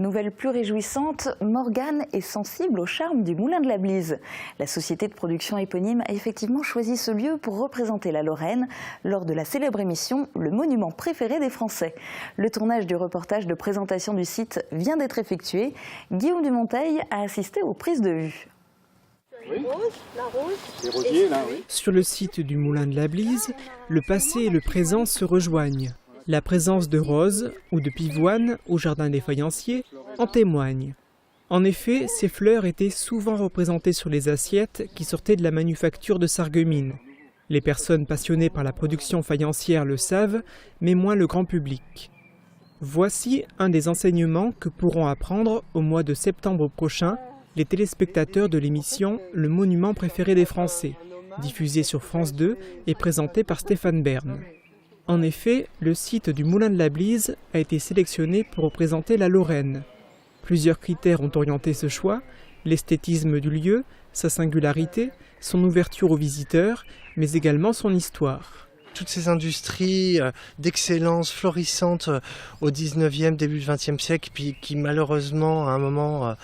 Nouvelle plus réjouissante, Morgane est sensible au charme du Moulin de la Blise. La société de production éponyme a effectivement choisi ce lieu pour représenter la Lorraine lors de la célèbre émission Le Monument préféré des Français. Le tournage du reportage de présentation du site vient d'être effectué. Guillaume Dumonteil a assisté aux prises de vue. Sur le site du Moulin de la Blise, le passé et le présent se rejoignent. La présence de roses ou de pivoines au jardin des faïenciers en témoigne. En effet, ces fleurs étaient souvent représentées sur les assiettes qui sortaient de la manufacture de Sarreguemines. Les personnes passionnées par la production faïencière le savent, mais moins le grand public. Voici un des enseignements que pourront apprendre au mois de septembre prochain les téléspectateurs de l'émission Le Monument préféré des Français, diffusée sur France 2 et présentée par Stéphane Bern. En effet, le site du Moulin de la Blise a été sélectionné pour représenter la Lorraine. Plusieurs critères ont orienté ce choix, l'esthétisme du lieu, sa singularité, son ouverture aux visiteurs, mais également son histoire. Toutes ces industries d'excellence florissantes au 19e, début du 20e siècle, puis qui malheureusement à un moment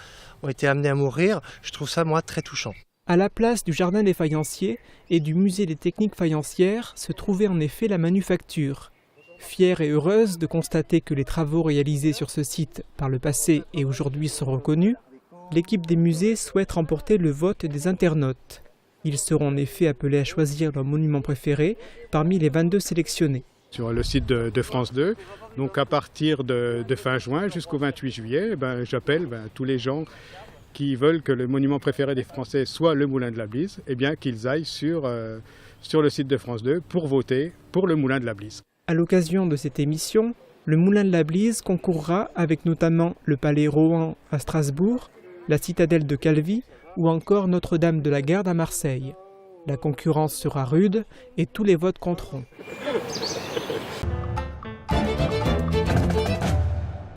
ont été amenées à mourir, je trouve ça moi très touchant. À la place du Jardin des faïenciers et du Musée des techniques faïencières se trouvait en effet la manufacture. Fière et heureuse de constater que les travaux réalisés sur ce site par le passé et aujourd'hui sont reconnus, l'équipe des musées souhaite remporter le vote des internautes. Ils seront en effet appelés à choisir leur monument préféré parmi les 22 sélectionnés. Sur le site de France 2, donc à partir de fin juin jusqu'au 28 juillet, j'appelle tous les gens qui veulent que le monument préféré des Français soit le Moulin de la Blise, qu'ils aillent sur le site de France 2 pour voter pour le Moulin de la Blise. À l'occasion de cette émission, le Moulin de la Blise concourra avec notamment le Palais Rohan à Strasbourg, la citadelle de Calvi ou encore Notre-Dame de la Garde à Marseille. La concurrence sera rude et tous les votes compteront.